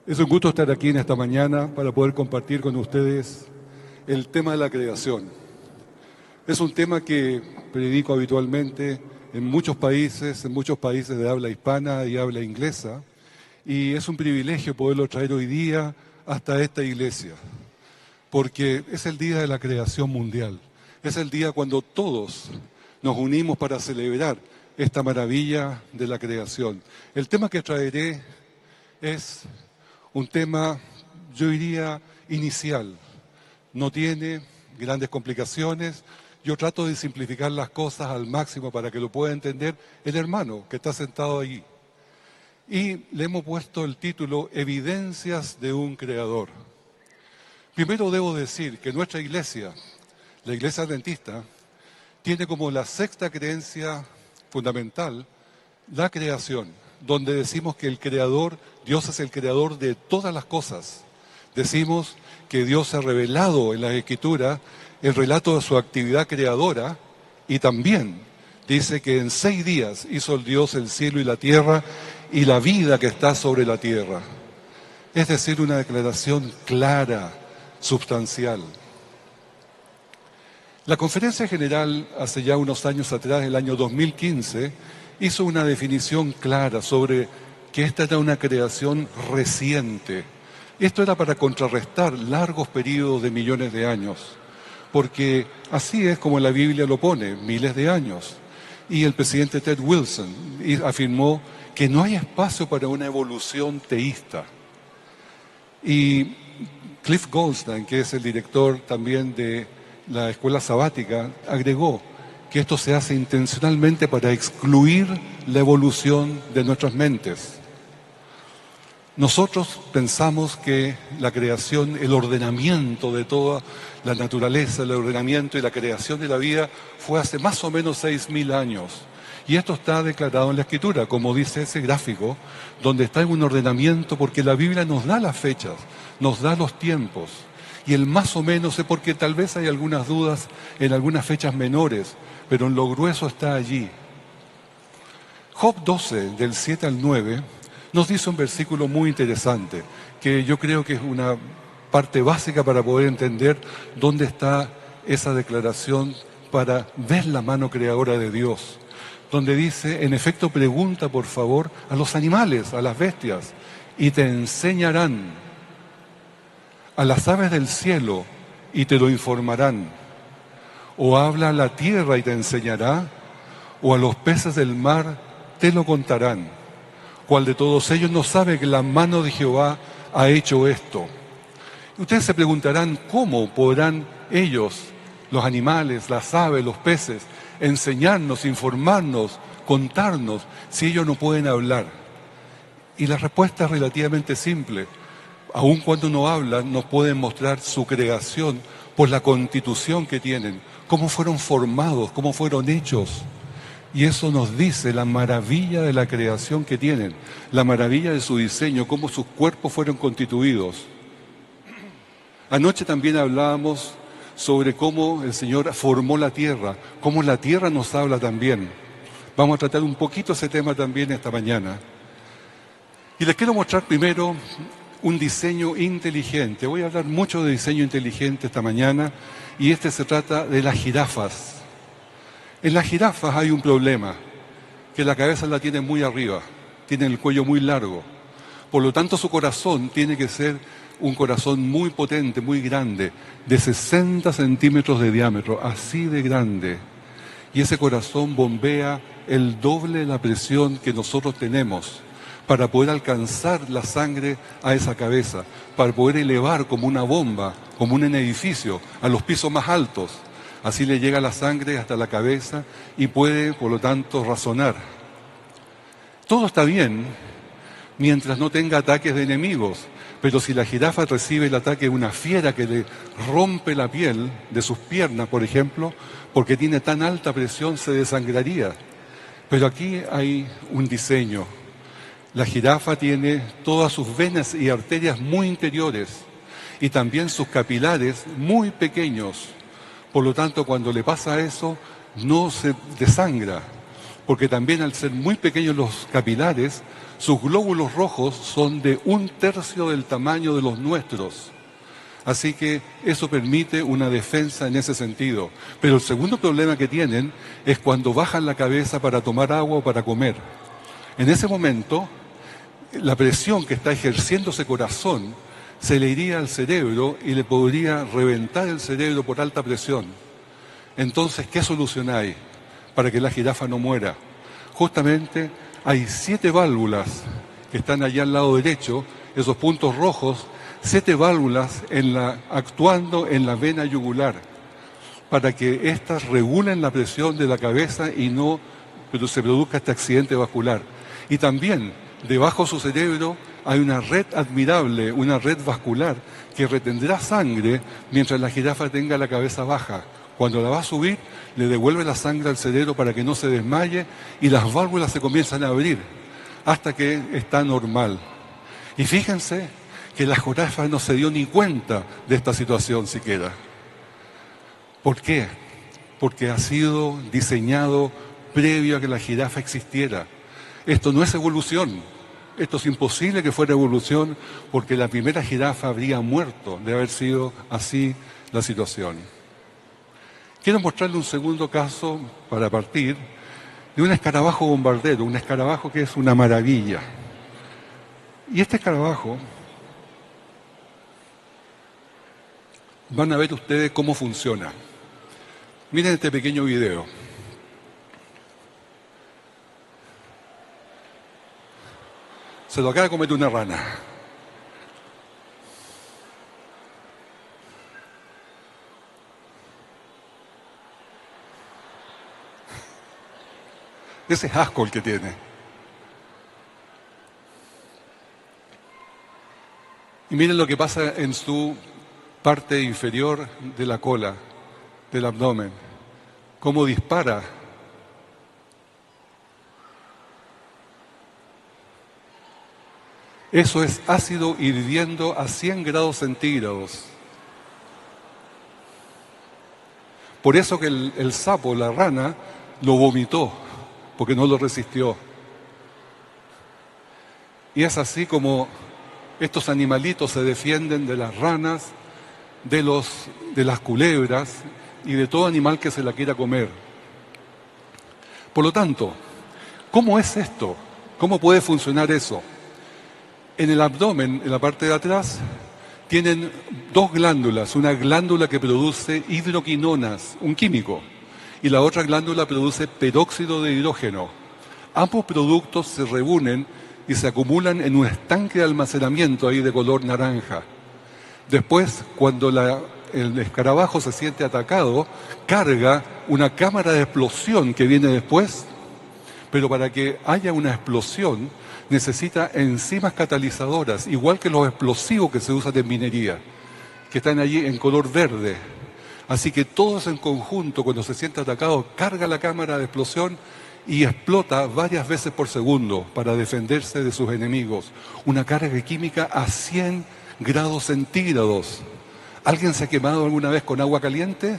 Es un gusto estar aquí en esta mañana para poder compartir con ustedes el tema de la creación. Es un tema que predico habitualmente en muchos países de habla hispana y habla inglesa, y es un privilegio poderlo traer hoy día hasta esta iglesia, porque es el día de la creación mundial. Es el día cuando todos nos unimos para celebrar esta maravilla de la creación. El tema que traeré es un tema, yo diría, inicial. No tiene grandes complicaciones. Yo trato de simplificar las cosas al máximo para que lo pueda entender el hermano que está sentado allí. Y le hemos puesto el título Evidencias de un Creador. Primero debo decir que nuestra iglesia, la Iglesia Adventista, tiene como la sexta creencia fundamental la creación, donde decimos que el Creador, Dios es el Creador de todas las cosas. Decimos que Dios ha revelado en la Escritura el relato de su actividad creadora, y también dice que en 6 días hizo el Dios el cielo y la tierra y la vida que está sobre la tierra. Es decir, una declaración clara, substancial. La Conferencia General, hace ya unos años atrás, el año 2015, hizo una definición clara sobre que esta era una creación reciente. Esto era para contrarrestar largos periodos de millones de años, porque así es como la Biblia lo pone, miles de años. Y el presidente Ted Wilson afirmó que no hay espacio para una evolución teísta. Y Cliff Goldstein, que es el director también de la escuela sabática, agregó que esto se hace intencionalmente para excluir la evolución de nuestras mentes. Nosotros pensamos que la creación, el ordenamiento de toda la naturaleza, el ordenamiento y la creación de la vida fue hace más o menos 6.000 años. Y esto está declarado en la Escritura, como dice ese gráfico, donde está en un ordenamiento, porque la Biblia nos da las fechas, nos da los tiempos. Y el más o menos es porque tal vez hay algunas dudas en algunas fechas menores, pero en lo grueso está allí. Job 12, del 7 al 9, nos dice un versículo muy interesante, que yo creo que es una parte básica para poder entender dónde está esa declaración para ver la mano creadora de Dios. Donde dice, en efecto, pregunta por favor a los animales, a las bestias, y te enseñarán, a las aves del cielo, y te lo informarán. O habla a la tierra y te enseñará, o a los peces del mar te lo contarán. ¿Cuál de todos ellos no sabe que la mano de Jehová ha hecho esto? Ustedes se preguntarán, ¿cómo podrán ellos, los animales, las aves, los peces, enseñarnos, informarnos, contarnos, si ellos no pueden hablar? Y la respuesta es relativamente simple. Aun cuando no hablan, nos pueden mostrar su creación por la constitución que tienen, cómo fueron formados, cómo fueron hechos. Y eso nos dice la maravilla de la creación que tienen, la maravilla de su diseño, cómo sus cuerpos fueron constituidos. Anoche también hablábamos sobre cómo el Señor formó la tierra, cómo la tierra nos habla también. Vamos a tratar un poquito ese tema también esta mañana. Y les quiero mostrar primero un diseño inteligente. Voy a hablar mucho de diseño inteligente esta mañana, y se trata de las jirafas. En las jirafas hay un problema, que la cabeza la tienen muy arriba, tienen el cuello muy largo. Por lo tanto, su corazón tiene que ser un corazón muy potente, muy grande, de 60 centímetros de diámetro, así de grande. Y ese corazón bombea el doble de la presión que nosotros tenemos para poder alcanzar la sangre a esa cabeza, para poder elevar como una bomba, como un edificio, a los pisos más altos. Así le llega la sangre hasta la cabeza y puede, por lo tanto, razonar. Todo está bien mientras no tenga ataques de enemigos, pero si la jirafa recibe el ataque de una fiera que le rompe la piel de sus piernas, por ejemplo, porque tiene tan alta presión, se desangraría. Pero aquí hay un diseño. La jirafa tiene todas sus venas y arterias muy interiores y también sus capilares muy pequeños. Por lo tanto, cuando le pasa eso, no se desangra, porque también al ser muy pequeños los capilares, Sus glóbulos rojos son de 1/3 del tamaño de los nuestros. Así que eso permite una defensa en ese sentido. Pero el segundo problema que tienen es cuando bajan la cabeza para tomar agua o para comer. En ese momento, la presión que está ejerciendo ese corazón se le iría al cerebro y le podría reventar el cerebro por alta presión. Entonces, ¿qué solución hay para que la jirafa no muera? Justamente hay 7 válvulas que están allá al lado derecho, esos puntos rojos, 7 válvulas actuando en la vena yugular, para que éstas regulen la presión de la cabeza y no se produzca este accidente vascular. Y también, debajo de su cerebro, hay una red admirable, una red vascular, que retendrá sangre mientras la jirafa tenga la cabeza baja. Cuando la va a subir, le devuelve la sangre al cerebro para que no se desmaye y las válvulas se comienzan a abrir hasta que está normal. Y fíjense que la jirafa no se dio ni cuenta de esta situación siquiera. ¿Por qué? Porque ha sido diseñado previo a que la jirafa existiera. Esto no es evolución. Esto es imposible que fuera evolución porque la primera jirafa habría muerto de haber sido así la situación. Quiero mostrarle un segundo caso para partir de un escarabajo bombardero, un escarabajo que es una maravilla. Y este escarabajo, van a ver ustedes cómo funciona. Miren este pequeño video. Se lo acaba de comer una rana. Ese es asco el que tiene. Y miren lo que pasa en su parte inferior de la cola, del abdomen. Cómo dispara. Eso es ácido hirviendo a 100 grados centígrados. Por eso que el sapo, la rana, lo vomitó, porque no lo resistió. Y es así como estos animalitos se defienden de las ranas, de las culebras y de todo animal que se la quiera comer. Por lo tanto, ¿cómo es esto? ¿Cómo puede funcionar eso? En el abdomen, en la parte de atrás, tienen 2 glándulas. Una glándula que produce hidroquinonas, un químico, y la otra glándula produce peróxido de hidrógeno. Ambos productos se reúnen y se acumulan en un estanque de almacenamiento ahí de color naranja. Después, cuando el escarabajo se siente atacado, carga una cámara de explosión que viene después, pero para que haya una explosión necesita enzimas catalizadoras, igual que los explosivos que se usan en minería, que están allí en color verde. Así que todos en conjunto, cuando se siente atacado, carga la cámara de explosión y explota varias veces por segundo para defenderse de sus enemigos. Una carga química a 100 grados centígrados. ¿Alguien se ha quemado alguna vez con agua caliente?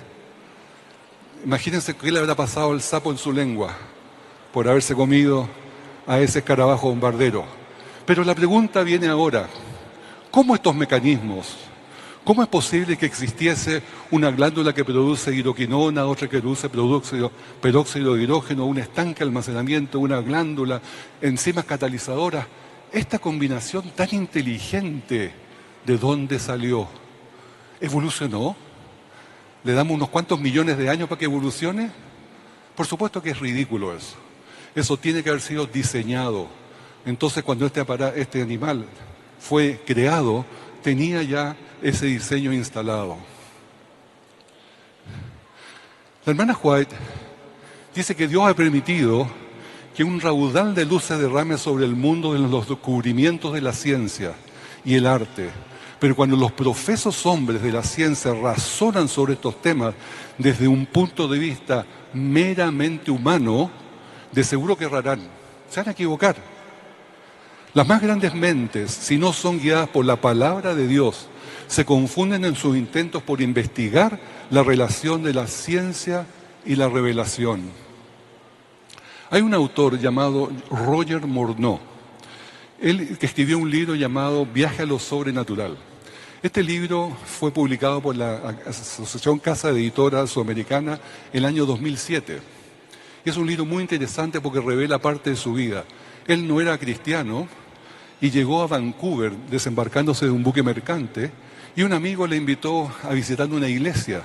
Imagínense qué le habrá pasado al sapo en su lengua por haberse comido a ese escarabajo bombardero. Pero la pregunta viene ahora: ¿cómo estos mecanismos? ¿Cómo es posible que existiese una glándula que produce hidroquinona, otra que produce peróxido de hidrógeno, un estanque de almacenamiento, una glándula, enzimas catalizadoras? Esta combinación tan inteligente, ¿de dónde salió? ¿Evolucionó? ¿Le damos unos cuantos millones de años para que evolucione? Por supuesto que es ridículo eso. Eso tiene que haber sido diseñado. Entonces, cuando este animal fue creado, tenía ya ese diseño instalado. La hermana White dice que Dios ha permitido que un raudal de luz se derrame sobre el mundo de los descubrimientos de la ciencia y el arte. Pero cuando los profesos hombres de la ciencia razonan sobre estos temas desde un punto de vista meramente humano, de seguro que errarán, se van a equivocar. Las más grandes mentes, si no son guiadas por la palabra de Dios, se confunden en sus intentos por investigar la relación de la ciencia y la revelación. Hay un autor llamado Roger Morneau, Él que escribió un libro llamado Viaje a lo Sobrenatural. Este libro fue publicado por la Asociación Casa de Editoras Sudamericana en el año 2007. Y es un libro muy interesante porque revela parte de su vida. Él no era cristiano y llegó a Vancouver desembarcándose de un buque mercante y un amigo le invitó a visitar una iglesia,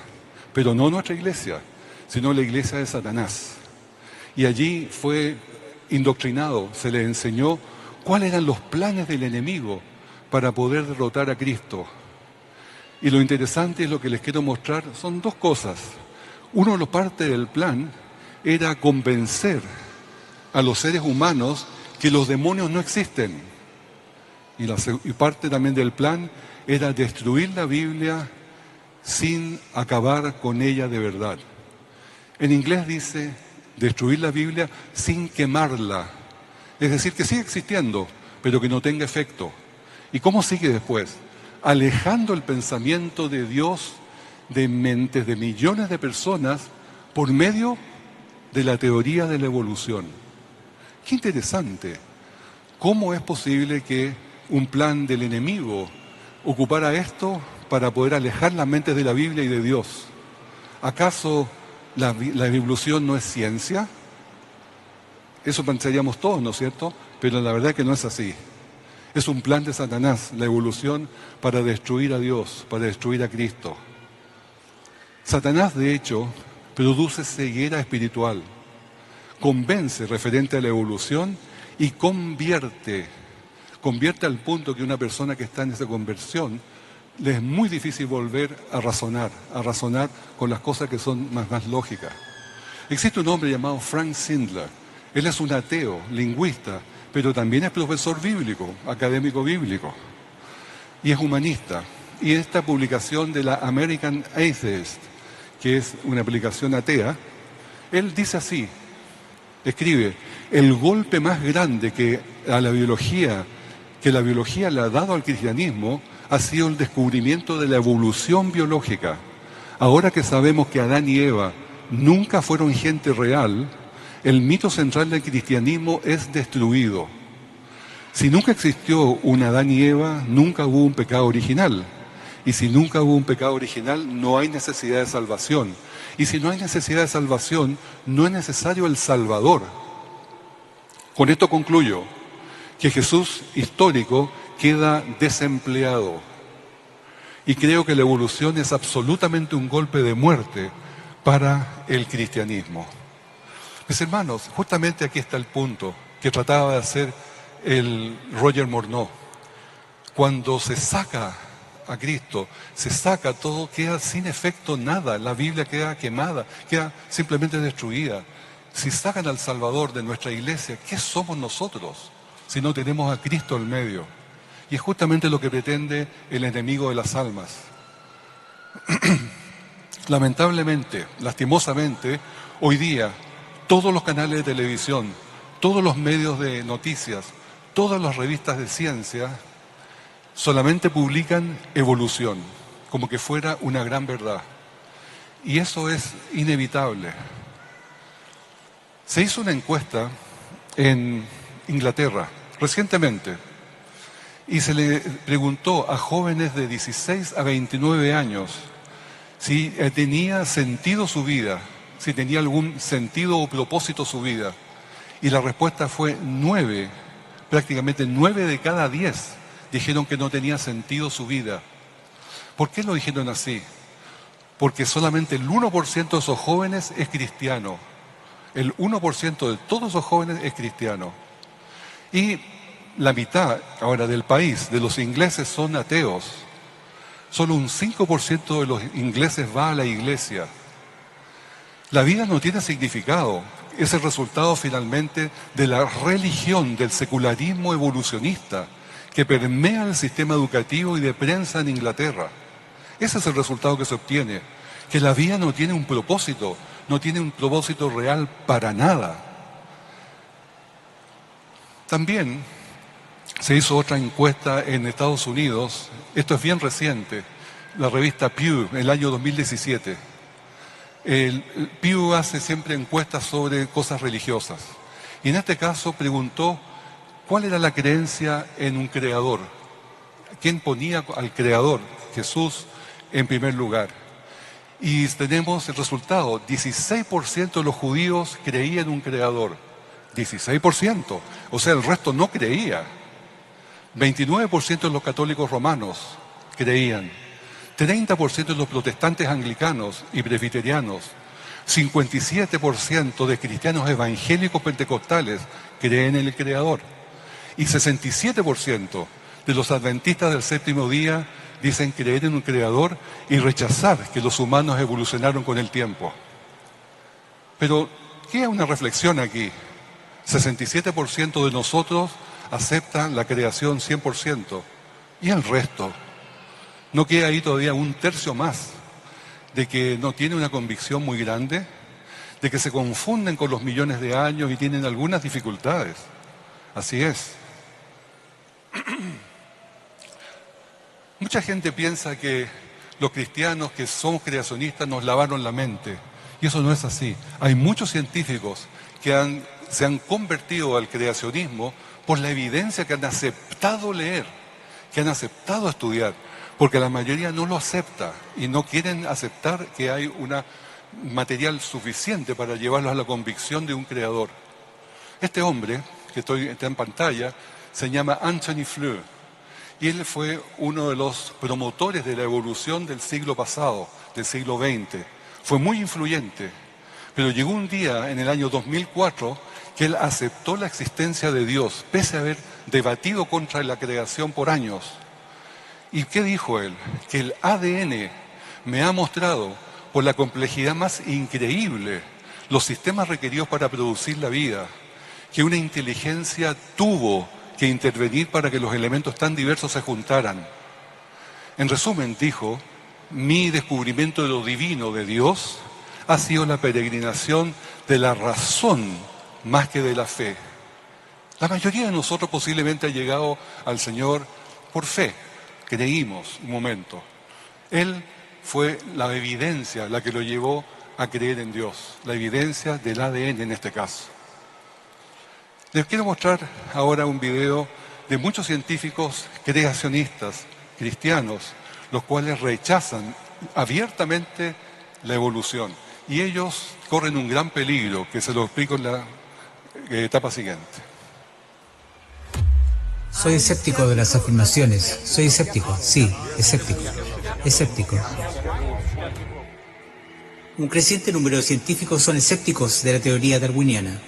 pero no nuestra iglesia, sino la iglesia de Satanás. Y allí fue indoctrinado, se le enseñó cuáles eran los planes del enemigo para poder derrotar a Cristo. Y lo interesante es lo que les quiero mostrar, son dos cosas. Uno, la parte del plan era convencer a los seres humanos que los demonios no existen. Y parte también del plan era destruir la Biblia sin acabar con ella de verdad. En inglés dice destruir la Biblia sin quemarla. Es decir, que sigue existiendo, pero que no tenga efecto. ¿Y cómo sigue después? Alejando el pensamiento de Dios de mentes de millones de personas por medio de la teoría de la evolución. Qué interesante. ¿Cómo es posible que un plan del enemigo ocupara esto para poder alejar las mentes de la Biblia y de Dios? ¿Acaso la evolución no es ciencia? Eso pensaríamos todos, ¿no es cierto? Pero la verdad es que no es así. Es un plan de Satanás, la evolución, para destruir a Dios, para destruir a Cristo. Satanás, de hecho, produce ceguera espiritual, convence referente a la evolución y convierte al punto que una persona que está en esa conversión le es muy difícil volver a razonar con las cosas que son más lógicas. Existe un hombre llamado Frank Sindler. Él es un ateo, lingüista, pero también es profesor bíblico, académico bíblico, y es humanista. Y esta publicación de la American Atheist, que es una publicación atea, él dice así, escribe: el golpe más grande que la biología le ha dado al cristianismo ha sido el descubrimiento de la evolución biológica. Ahora que sabemos que Adán y Eva nunca fueron gente real, el mito central del cristianismo es destruido. Si nunca existió un Adán y Eva, nunca hubo un pecado original. Y si nunca hubo un pecado original, no hay necesidad de salvación. Y si no hay necesidad de salvación, no es necesario el Salvador. Con esto concluyo que Jesús histórico queda desempleado. Y creo que la evolución es absolutamente un golpe de muerte para el cristianismo. Mis hermanos, justamente aquí está el punto que trataba de hacer el Roger Morneau. Cuando se saca a Cristo, se saca todo, queda sin efecto nada, la Biblia queda quemada, queda simplemente destruida. Si sacan al Salvador de nuestra iglesia, ¿qué somos nosotros si no tenemos a Cristo en medio? Y es justamente lo que pretende el enemigo de las almas. Lamentablemente, lastimosamente, hoy día todos los canales de televisión, todos los medios de noticias, todas las revistas de ciencia solamente publican evolución, como que fuera una gran verdad. Y eso es inevitable. Se hizo una encuesta en Inglaterra recientemente y se le preguntó a jóvenes de 16 a 29 años si tenía sentido su vida, si tenía algún sentido o propósito su vida. Y la respuesta fue 9, prácticamente 9 de cada 10 dijeron que no tenía sentido su vida. ¿Por qué lo dijeron así? Porque solamente el 1% de esos jóvenes es cristiano. El 1% de todos esos jóvenes es cristiano. Y la mitad ahora del país, de los ingleses, son ateos. Solo un 5% de los ingleses va a la iglesia. La vida no tiene significado. Es el resultado finalmente de la religión, del secularismo evolucionista que permea el sistema educativo y de prensa en Inglaterra. Ese es el resultado que se obtiene, que la vida no tiene un propósito, no tiene un propósito real para nada. También se hizo otra encuesta en Estados Unidos, esto es bien reciente, la revista Pew, en el año 2017. El Pew hace siempre encuestas sobre cosas religiosas. Y en este caso preguntó ¿Cuál era la creencia en un creador? ¿Quién ponía al creador, Jesús, en primer lugar? Y tenemos el resultado: 16% de los judíos creían en un creador. 16%. O sea, el resto no creía. 29% de los católicos romanos creían. 30% de los protestantes anglicanos y presbiterianos. 57% de cristianos evangélicos pentecostales creen en el creador. Y 67% de los adventistas del séptimo día dicen creer en un creador y rechazar que los humanos evolucionaron con el tiempo. Pero, ¿qué es una reflexión aquí? 67% de nosotros aceptan la creación 100%. ¿Y el resto? ¿No queda ahí todavía un tercio más de que no tiene una convicción muy grande? ¿De que se confunden con los millones de años y tienen algunas dificultades? Así es. Mucha gente piensa que los cristianos que somos creacionistas nos lavaron la mente. Y eso no es así. Hay muchos científicos que se han convertido al creacionismo por la evidencia que han aceptado leer, que han aceptado estudiar, porque la mayoría no lo acepta y no quieren aceptar que hay un material suficiente para llevarlos a la convicción de un creador. Este hombre, que está en pantalla, se llama Anthony Flew, y él fue uno de los promotores de la evolución del siglo pasado, del siglo XX. Fue muy influyente, pero llegó un día en el año 2004 que él aceptó la existencia de Dios, pese a haber debatido contra la creación por años. ¿Y qué dijo él? Que el ADN me ha mostrado, por la complejidad más increíble, los sistemas requeridos para producir la vida, que una inteligencia tuvo que intervenir para que los elementos tan diversos se juntaran. En resumen, dijo, mi descubrimiento de lo divino de Dios ha sido la peregrinación de la razón más que de la fe. La mayoría de nosotros posiblemente ha llegado al Señor por fe. Creímos un momento. Él fue la evidencia la que lo llevó a creer en Dios, la evidencia del ADN en este caso. Les quiero mostrar ahora un video de muchos científicos creacionistas cristianos, los cuales rechazan abiertamente la evolución. Y ellos corren un gran peligro, que se lo explico en la etapa siguiente. Soy escéptico de las afirmaciones. Soy escéptico, sí, escéptico. Escéptico. Un creciente número de científicos son escépticos de la teoría darwiniana.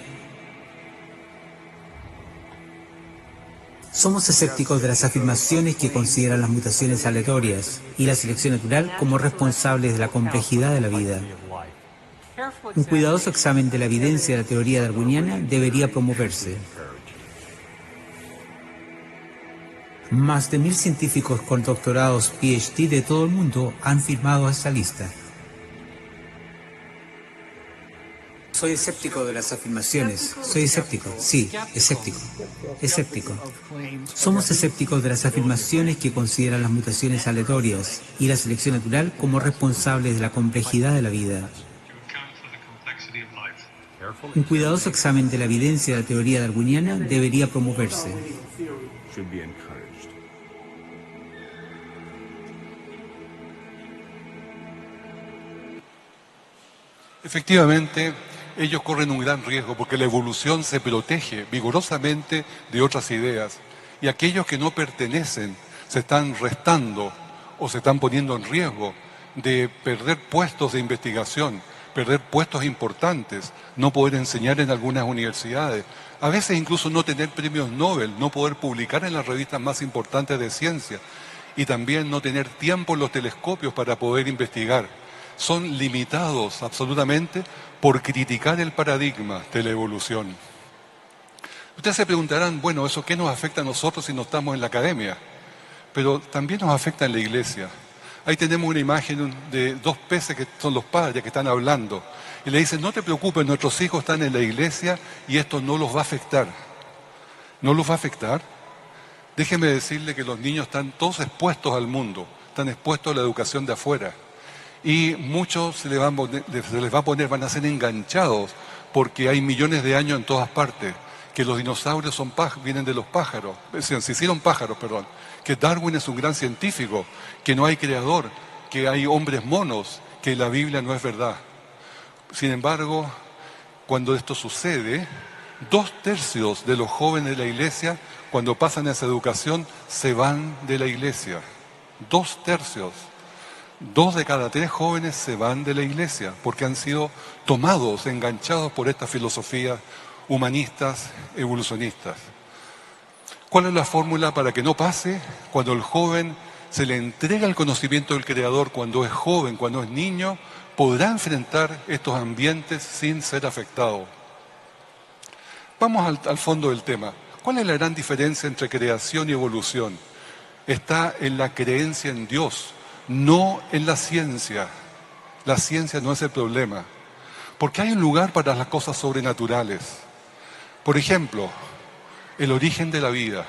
Somos escépticos de las afirmaciones que consideran las mutaciones aleatorias y la selección natural como responsables de la complejidad de la vida. Un cuidadoso examen de la evidencia de la teoría darwiniana debería promoverse. Más de 1000 científicos con doctorados PhD de todo el mundo han firmado esta lista. Soy escéptico de las afirmaciones. Soy escéptico, sí, escéptico. Escéptico. Somos escépticos de las afirmaciones que consideran las mutaciones aleatorias y la selección natural como responsables de la complejidad de la vida. Un cuidadoso examen de la evidencia de la teoría darwiniana debería promoverse. Efectivamente, ellos corren un gran riesgo porque la evolución se protege vigorosamente de otras ideas y aquellos que no pertenecen se están restando o se están poniendo en riesgo de perder puestos de investigación, perder puestos importantes, no poder enseñar en algunas universidades, a veces incluso no tener premios Nobel, no poder publicar en las revistas más importantes de ciencia y también no tener tiempo en los telescopios para poder investigar. Son limitados absolutamente por criticar el paradigma de la evolución. Ustedes se preguntarán, bueno, ¿eso qué nos afecta a nosotros si no estamos en la academia? Pero también nos afecta en la iglesia. Ahí tenemos una imagen de dos peces que son los padres que están hablando. Y le dicen, no te preocupes, nuestros hijos están en la iglesia y esto no los va a afectar. ¿No los va a afectar? Déjeme decirle que los niños están todos expuestos al mundo, están expuestos a la educación de afuera. Y muchos se les va a poner, van a ser enganchados porque hay millones de años en todas partes. que los dinosaurios vienen de los pájaros, se hicieron pájaros, perdón, que Darwin es un gran científico, que no hay creador, que hay hombres monos, que la Biblia no es verdad. Sin embargo, cuando esto sucede, 2/3 de los jóvenes de la iglesia, cuando pasan esa educación, se van de la iglesia. 2/3. 2 de cada 3 jóvenes se van de la iglesia porque han sido tomados, enganchados por estas filosofías humanistas, evolucionistas. ¿Cuál es la fórmula para que no pase? Cuando el joven se le entrega el conocimiento del Creador, cuando es joven, cuando es niño, podrá enfrentar estos ambientes sin ser afectado. Vamos al fondo del tema. ¿Cuál es la gran diferencia entre creación y evolución? Está en la creencia en Dios, no en la ciencia. La ciencia no es el problema, porque hay un lugar para las cosas sobrenaturales. Por ejemplo, el origen de la vida.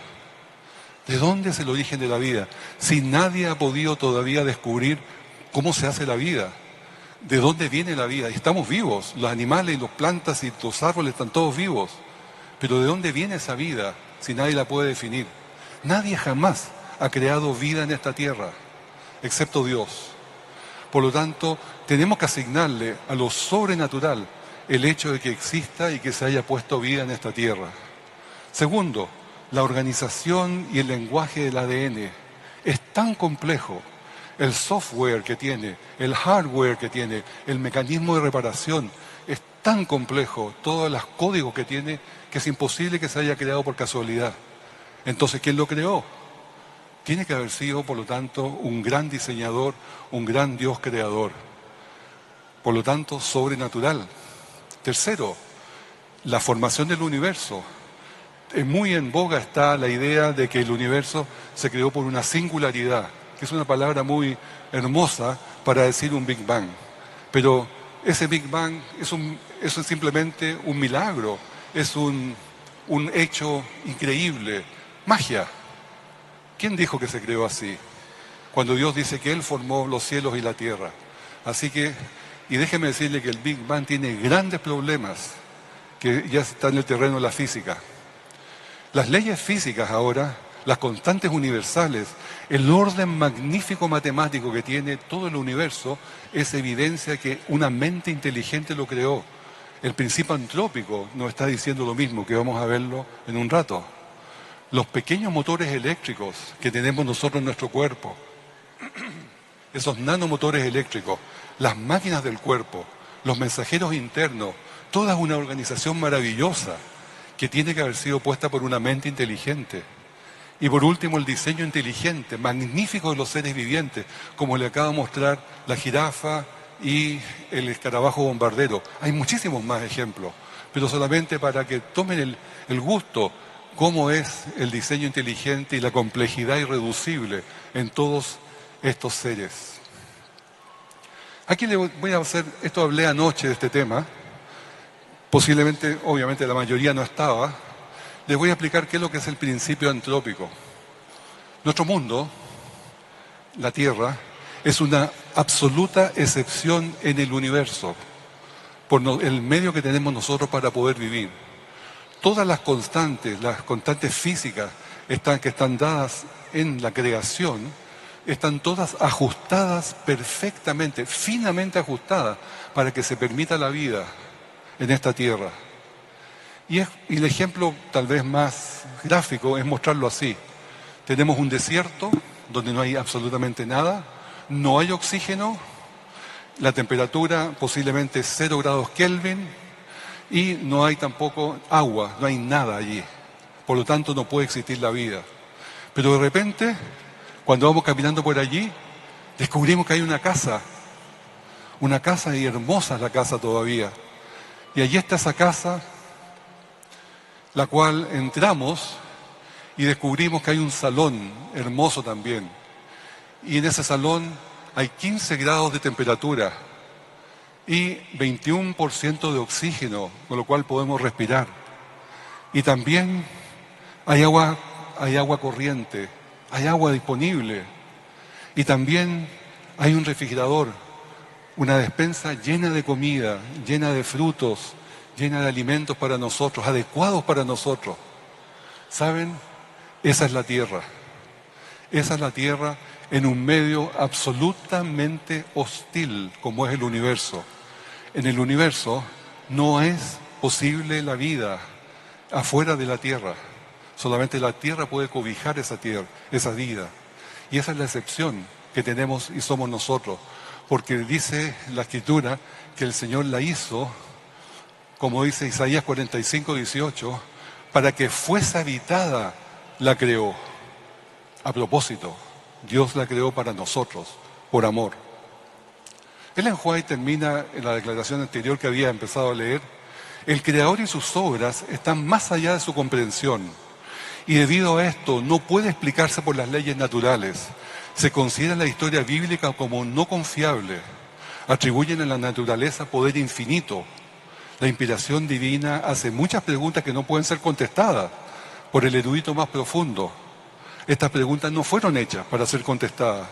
¿De dónde es el origen de la vida? Si nadie ha podido todavía descubrir cómo se hace la vida, ¿de dónde viene la vida? Estamos vivos, los animales, las plantas y los árboles están todos vivos. Pero ¿de dónde viene esa vida si nadie la puede definir? Nadie jamás ha creado vida en esta tierra, excepto Dios. Por lo tanto, tenemos que asignarle a lo sobrenatural el hecho de que exista y que se haya puesto vida en esta tierra. Segundo, la organización y el lenguaje del ADN es tan complejo. El software que tiene, el hardware que tiene, el mecanismo de reparación es tan complejo, todos los códigos que tiene, que es imposible que se haya creado por casualidad. Entonces, ¿quién lo creó? Tiene que haber sido, por lo tanto, un gran diseñador, un gran Dios creador. Por lo tanto, sobrenatural. Tercero, la formación del universo. Muy en boga está la idea de que el universo se creó por una singularidad, que es una palabra muy hermosa para decir un Big Bang. Pero ese Big Bang eso es simplemente un milagro, es un hecho increíble, magia. ¿Quién dijo que se creó así? Cuando Dios dice que Él formó los cielos y la tierra. Así que, y déjeme decirle que el Big Bang tiene grandes problemas que ya están en el terreno de la física. Las leyes físicas ahora, las constantes universales, el orden magnífico matemático que tiene todo el universo, es evidencia que una mente inteligente lo creó. El principio antrópico nos está diciendo lo mismo, que vamos a verlo en un rato. Los pequeños motores eléctricos que tenemos nosotros en nuestro cuerpo, esos nanomotores eléctricos, las máquinas del cuerpo, los mensajeros internos, toda una organización maravillosa que tiene que haber sido puesta por una mente inteligente. Y por último, el diseño inteligente, magnífico de los seres vivientes, como le acabo de mostrar la jirafa y el escarabajo bombardero. Hay muchísimos más ejemplos, pero solamente para que tomen el gusto cómo es el diseño inteligente y la complejidad irreducible en todos estos seres. Aquí le voy a hacer, esto hablé anoche de este tema, posiblemente, obviamente la mayoría no estaba. Les voy a explicar qué es lo que es el principio antrópico. Nuestro mundo, la Tierra, es una absoluta excepción en el universo, por el medio que tenemos nosotros para poder vivir. Todas las constantes físicas que están dadas en la creación, están todas ajustadas perfectamente, finamente ajustadas, para que se permita la vida en esta tierra. Y el ejemplo tal vez más gráfico es mostrarlo así. Tenemos un desierto donde no hay absolutamente nada, no hay oxígeno, la temperatura posiblemente 0 grados Kelvin y no hay tampoco agua, no hay nada allí. Por lo tanto no puede existir la vida. Pero de repente, cuando vamos caminando por allí, descubrimos que hay una casa y hermosa es la casa todavía. Y allí está esa casa, la cual entramos y descubrimos que hay un salón hermoso también. Y en ese salón hay 15 grados de temperatura y 21% de oxígeno, con lo cual podemos respirar. Y también hay agua corriente, hay agua disponible. Y también hay un refrigerador, una despensa llena de comida, llena de frutos, llena de alimentos para nosotros, adecuados para nosotros. ¿Saben? Esa es la Tierra. Esa es la Tierra en un medio absolutamente hostil como es el universo. En el universo no es posible la vida afuera de la Tierra. Solamente la Tierra puede cobijar esa tierra, esa vida. Y esa es la excepción que tenemos y somos nosotros. Porque dice la Escritura que el Señor la hizo, como dice Isaías 45, 18, para que fuese habitada, la creó. A propósito, Dios la creó para nosotros, por amor. Ellen White termina en la declaración anterior que había empezado a leer: el Creador y sus obras están más allá de su comprensión, y debido a esto no puede explicarse por las leyes naturales. Se considera la historia bíblica como no confiable. Atribuyen a la naturaleza poder infinito. La inspiración divina hace muchas preguntas que no pueden ser contestadas por el erudito más profundo. Estas preguntas no fueron hechas para ser contestadas,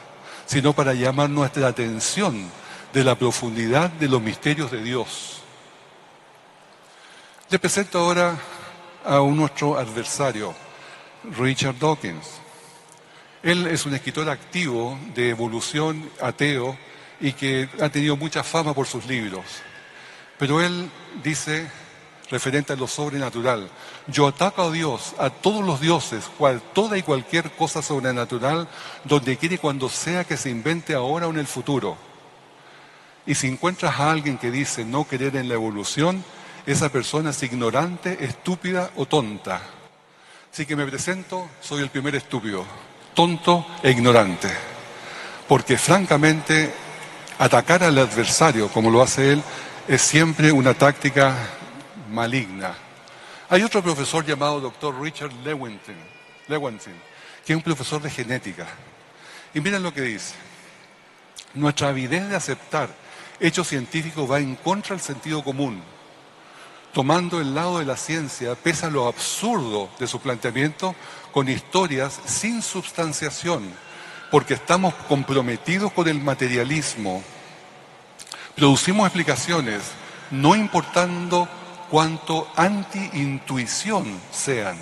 sino para llamar nuestra atención de la profundidad de los misterios de Dios. Les presento ahora a nuestro adversario, Richard Dawkins. Él es un escritor activo de evolución, ateo, y que ha tenido mucha fama por sus libros. Pero él dice, referente a lo sobrenatural: yo ataco a Dios, a todos los dioses, toda y cualquier cosa sobrenatural, donde quiera y cuando sea que se invente ahora o en el futuro. Y si encuentras a alguien que dice no creer en la evolución, esa persona es ignorante, estúpida o tonta. Así que me presento, soy el primer estúpido, tonto e ignorante. Porque francamente, atacar al adversario, como lo hace él, es siempre una táctica maligna. Hay otro profesor llamado Dr. Richard Lewontin, que es un profesor de genética. Y miren lo que dice: nuestra avidez de aceptar hechos científicos va en contra del sentido común. Tomando el lado de la ciencia, pese a lo absurdo de su planteamiento, con historias sin substanciación, porque estamos comprometidos con el materialismo. Producimos explicaciones, no importando cuánto anti-intuición sean.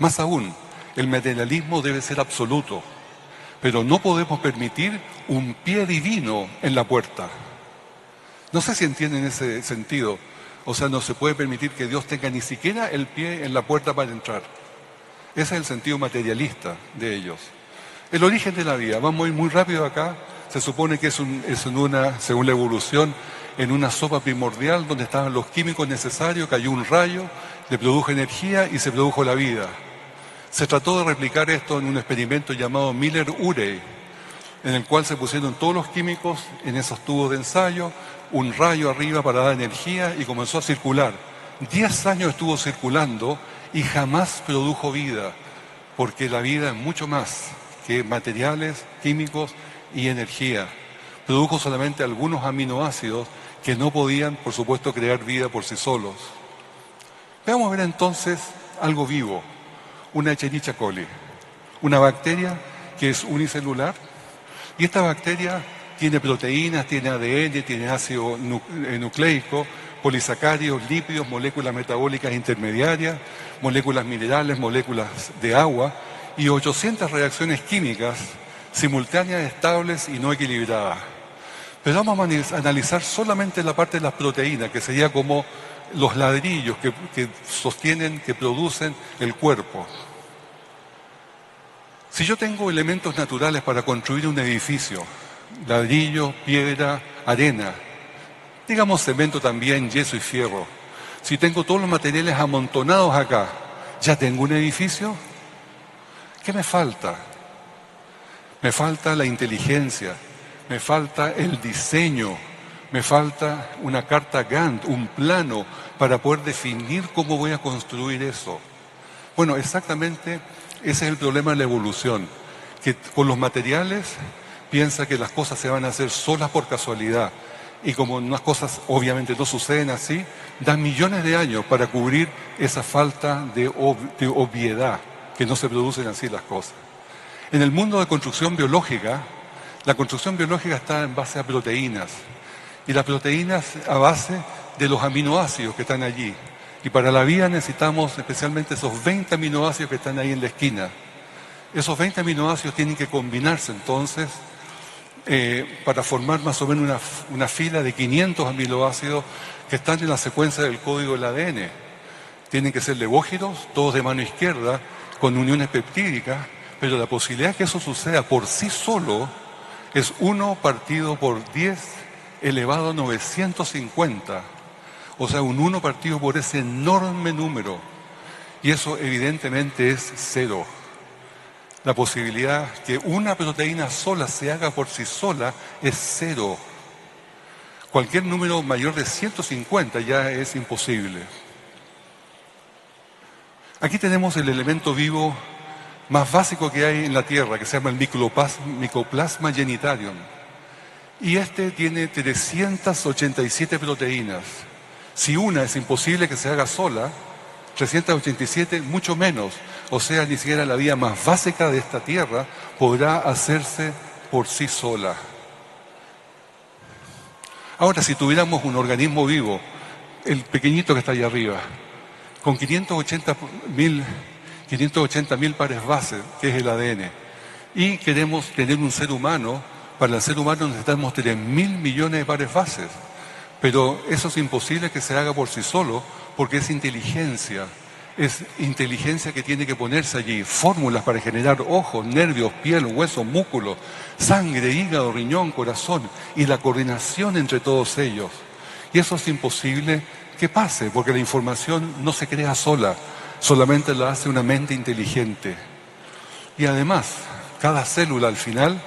Más aún, el materialismo debe ser absoluto, pero no podemos permitir un pie divino en la puerta. No sé si entienden ese sentido. O sea, no se puede permitir que Dios tenga ni siquiera el pie en la puerta para entrar. Ese es el sentido materialista de ellos. El origen de la vida, vamos a ir muy rápido acá. Se supone que es según la evolución, en una sopa primordial donde estaban los químicos necesarios, cayó un rayo, le produjo energía y se produjo la vida. Se trató de replicar esto en un experimento llamado Miller-Urey, en el cual se pusieron todos los químicos en esos tubos de ensayo, un rayo arriba para dar energía y comenzó a circular. 10 años estuvo circulando y jamás produjo vida, porque la vida es mucho más que materiales, químicos y energía. Produjo solamente algunos aminoácidos que no podían, por supuesto, crear vida por sí solos. Vamos a ver entonces algo vivo, una Escherichia coli, una bacteria que es unicelular, y esta bacteria tiene proteínas, tiene ADN, tiene ácido nucleico, polisacáridos, lípidos, moléculas metabólicas intermediarias, moléculas minerales, moléculas de agua y 800 reacciones químicas simultáneas, estables y no equilibradas. Pero vamos a analizar solamente la parte de las proteínas, que sería como los ladrillos que sostienen, que producen el cuerpo. Si yo tengo elementos naturales para construir un edificio, ladrillo, piedra, arena, digamos cemento también, yeso y fierro. Si tengo todos los materiales amontonados acá, ¿ya tengo un edificio? ¿Qué me falta? Me falta la inteligencia, me falta el diseño, me falta una carta Gantt, un plano para poder definir cómo voy a construir eso. Bueno, exactamente ese es el problema de la evolución, que con los materiales piensa que las cosas se van a hacer solas por casualidad. Y como unas cosas obviamente no suceden así, dan millones de años para cubrir esa falta de obviedad, que no se producen así las cosas. En el mundo de construcción biológica, la construcción biológica está en base a proteínas. Y las proteínas a base de los aminoácidos que están allí. Y para la vida necesitamos especialmente esos 20 aminoácidos que están ahí en la esquina. Esos 20 aminoácidos tienen que combinarse entonces para formar más o menos una fila de 500 aminoácidos que están en la secuencia del código del ADN. Tienen que ser levógiros, todos de mano izquierda, con uniones peptídicas, pero la posibilidad de que eso suceda por sí solo es 1 partido por 10 elevado a 950. O sea, un 1 partido por ese enorme número. Y eso evidentemente es 0. La posibilidad que una proteína sola se haga por sí sola es 0. Cualquier número mayor de 150 ya es imposible. Aquí tenemos el elemento vivo más básico que hay en la Tierra, que se llama el Mycoplasma genitalium. Y este tiene 387 proteínas. Si una es imposible que se haga sola, 387 mucho menos. O sea, ni siquiera la vida más básica de esta Tierra podrá hacerse por sí sola. Ahora, si tuviéramos un organismo vivo, el pequeñito que está ahí arriba, con 580.000 pares bases, que es el ADN, y queremos tener un ser humano, para el ser humano necesitamos 3.000 millones de pares bases. Pero eso es imposible que se haga por sí solo, porque es inteligencia que tiene que ponerse allí, fórmulas para generar ojos, nervios, piel, huesos, músculos, sangre, hígado, riñón, corazón, y la coordinación entre todos ellos. Y eso es imposible que pase, porque la información no se crea sola, solamente la hace una mente inteligente. Y además, cada célula al final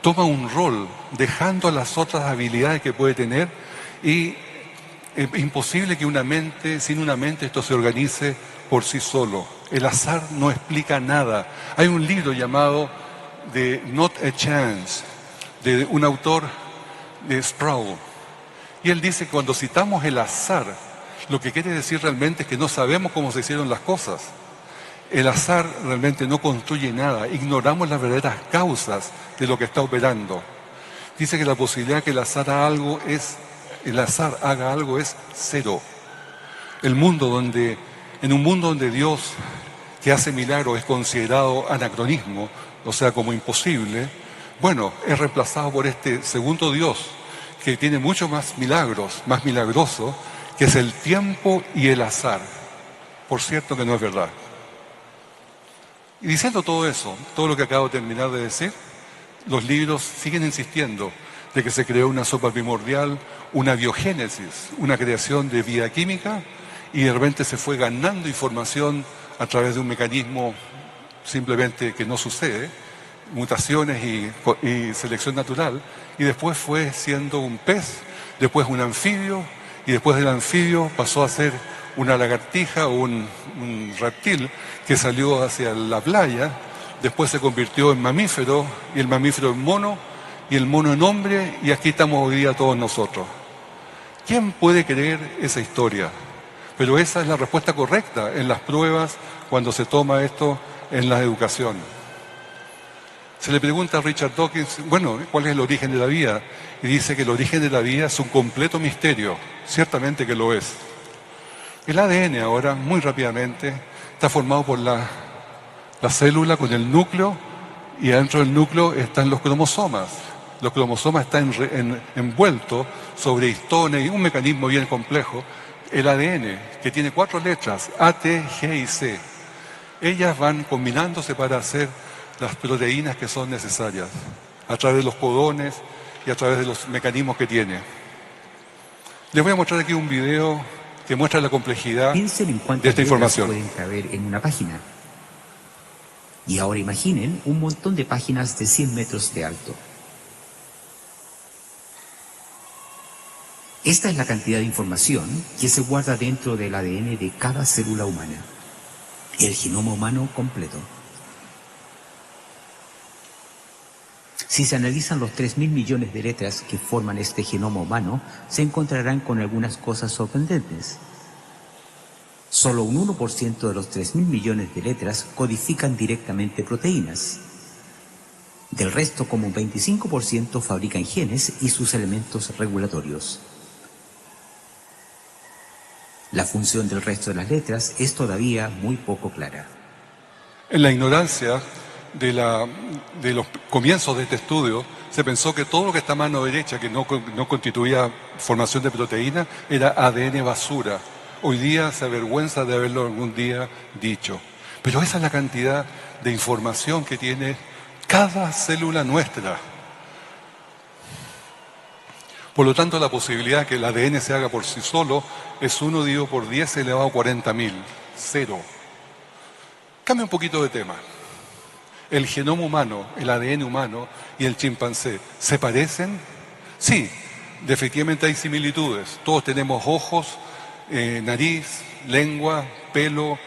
toma un rol, dejando las otras habilidades que puede tener, y es imposible que sin una mente esto se organice por sí solo. El azar no explica nada. Hay un libro llamado The Not a Chance, de un autor de Sproul, y él dice que cuando citamos el azar, lo que quiere decir realmente es que no sabemos cómo se hicieron las cosas. El azar realmente no construye nada, ignoramos las verdaderas causas de lo que está operando. Dice que la posibilidad de que el azar haga algo es 0. En un mundo donde Dios, que hace milagros, es considerado anacronismo, o sea, como imposible, bueno, es reemplazado por este segundo Dios, que tiene mucho más milagros, más milagroso, que es el tiempo y el azar. Por cierto que no es verdad. Y diciendo todo eso, todo lo que acabo de terminar de decir, los libros siguen insistiendo de que se creó una sopa primordial, una biogénesis, una creación de vida química, y de repente se fue ganando información a través de un mecanismo simplemente que no sucede, mutaciones y selección natural, y después fue siendo un pez, después un anfibio, y después del anfibio pasó a ser una lagartija o un reptil que salió hacia la playa, después se convirtió en mamífero, y el mamífero en mono, y el mono en hombre, y aquí estamos hoy día todos nosotros. ¿Quién puede creer esa historia? Pero esa es la respuesta correcta en las pruebas cuando se toma esto en la educación. Se le pregunta a Richard Dawkins, bueno, ¿cuál es el origen de la vida? Y dice que el origen de la vida es un completo misterio. Ciertamente que lo es. El ADN ahora, muy rápidamente, está formado por la célula con el núcleo, y adentro del núcleo están los cromosomas. Los cromosomas están envueltos sobre histones y un mecanismo bien complejo. El ADN, que tiene 4 letras, A, T, G y C. Ellas van combinándose para hacer las proteínas que son necesarias, a través de los codones y a través de los mecanismos que tiene. Les voy a mostrar aquí un video que muestra la complejidad de esta información. Pueden caber en una página. Y ahora imaginen un montón de páginas de 100 metros de alto. Esta es la cantidad de información que se guarda dentro del ADN de cada célula humana. El genoma humano completo. Si se analizan los 3.000 millones de letras que forman este genoma humano, se encontrarán con algunas cosas sorprendentes. Solo un 1% de los 3.000 millones de letras codifican directamente proteínas. Del resto, como un 25% fabrican genes y sus elementos regulatorios. La función del resto de las letras es todavía muy poco clara. En la ignorancia de los comienzos de este estudio, se pensó que todo lo que está a mano derecha, que no constituía formación de proteína, era ADN basura. Hoy día se avergüenza de haberlo algún día dicho. Pero esa es la cantidad de información que tiene cada célula nuestra. Por lo tanto, la posibilidad de que el ADN se haga por sí solo es 1 dividido por 10 elevado a 40.000. Cero. Cambia un poquito de tema. El genoma humano, el ADN humano y el chimpancé, ¿se parecen? Sí, efectivamente hay similitudes. Todos tenemos ojos, nariz, lengua, pelo,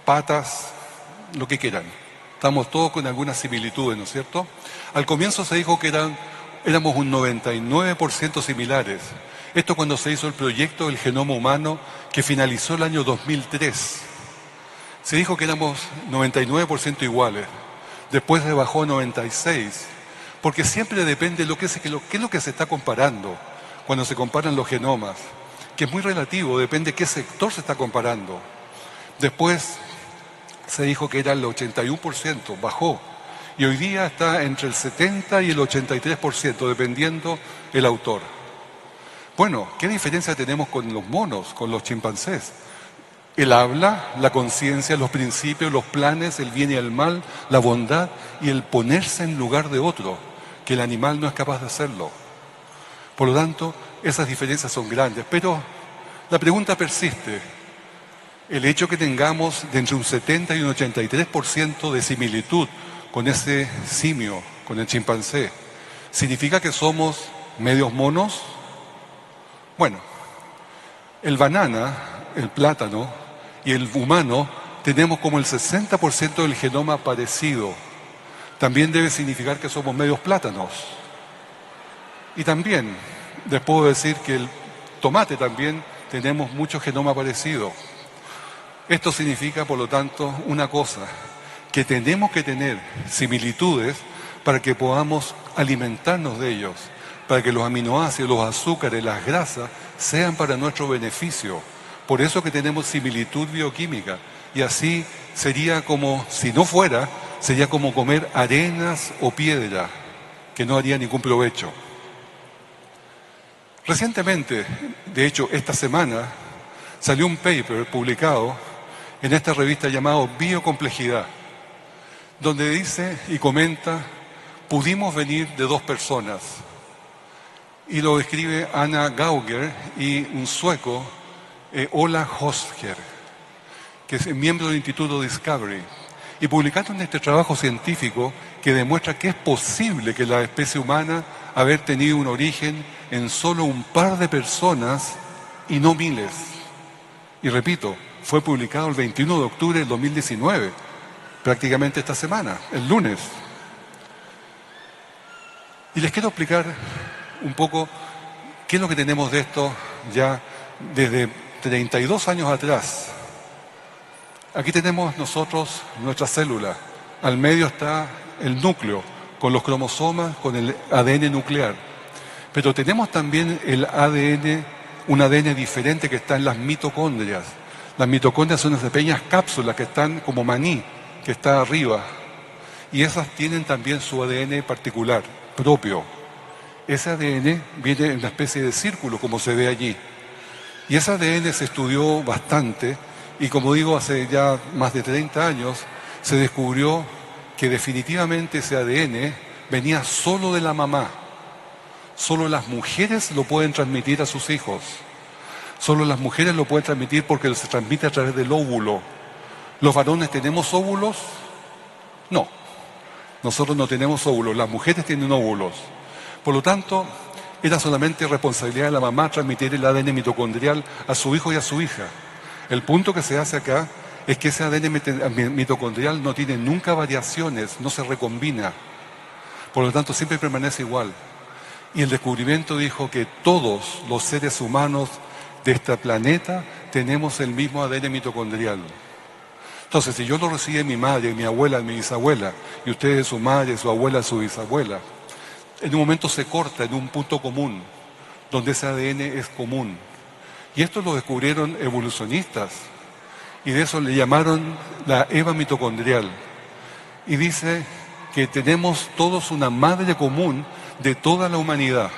patas, lo que quieran. Estamos todos con algunas similitudes, ¿no es cierto? Al comienzo se dijo que éramos un 99% similares. Esto cuando se hizo el proyecto del genoma humano que finalizó el año 2003. Se dijo que éramos 99% iguales. Después se bajó a 96%. Porque siempre depende de qué es lo que se está comparando cuando se comparan los genomas. Que es muy relativo, depende de qué sector se está comparando. Después se dijo que era el 81%, bajó. Y hoy día está entre el 70 y el 83%, dependiendo el autor. Bueno, ¿qué diferencia tenemos con los monos, con los chimpancés? El habla, la conciencia, los principios, los planes, el bien y el mal, la bondad y el ponerse en lugar de otro, que el animal no es capaz de hacerlo. Por lo tanto, esas diferencias son grandes, pero la pregunta persiste. El hecho que tengamos de entre un 70 y un 83% de similitud con ese simio, con el chimpancé, ¿significa que somos medios monos? Bueno, el banana, el plátano y el humano tenemos como el 60% del genoma parecido. También debe significar que somos medios plátanos. Y también les puedo decir que el tomate también tenemos mucho genoma parecido. Esto significa, por lo tanto, una cosa, que tenemos que tener similitudes para que podamos alimentarnos de ellos, para que los aminoácidos, los azúcares, las grasas sean para nuestro beneficio. Por eso que tenemos similitud bioquímica. Y así sería como, si no fuera, sería como comer arenas o piedra, que no haría ningún provecho. Recientemente, de hecho esta semana, salió un paper publicado en esta revista llamado Biocomplejidad, donde dice y comenta, pudimos venir de dos personas. Y lo escribe Anna Gauger y un sueco, Ola Hosker, que es miembro del Instituto Discovery. Y publicaron este trabajo científico que demuestra que es posible que la especie humana haber tenido un origen en solo un par de personas y no miles. Y repito, fue publicado el 21 de octubre del 2019, prácticamente esta semana, el lunes. Y les quiero explicar un poco qué es lo que tenemos de esto ya desde 32 años atrás. Aquí tenemos nosotros nuestra célula. Al medio está el núcleo, con los cromosomas, con el ADN nuclear. Pero tenemos también el ADN, un ADN diferente que está en las mitocondrias. Las mitocondrias son esas pequeñas cápsulas que están como maní, que está arriba. Y esas tienen también su ADN particular, propio. Ese ADN viene en una especie de círculo, como se ve allí. Y ese ADN se estudió bastante, y como digo, hace ya más de 30 años, se descubrió que definitivamente ese ADN venía solo de la mamá. Solo las mujeres lo pueden transmitir a sus hijos. Solo las mujeres lo pueden transmitir porque se transmite a través del óvulo. ¿Los varones tenemos óvulos? No. Nosotros no tenemos óvulos, las mujeres tienen óvulos. Por lo tanto, era solamente responsabilidad de la mamá transmitir el ADN mitocondrial a su hijo y a su hija. El punto que se hace acá es que ese ADN mitocondrial no tiene nunca variaciones, no se recombina. Por lo tanto, siempre permanece igual. Y el descubrimiento dijo que todos los seres humanos de este planeta tenemos el mismo ADN mitocondrial. Entonces, si yo lo recibe mi madre, mi abuela, mi bisabuela, y ustedes su madre, su abuela, su bisabuela, en un momento se corta en un punto común, donde ese ADN es común. Y esto lo descubrieron evolucionistas, y de eso le llamaron la Eva mitocondrial. Y dice que tenemos todos una madre común de toda la humanidad.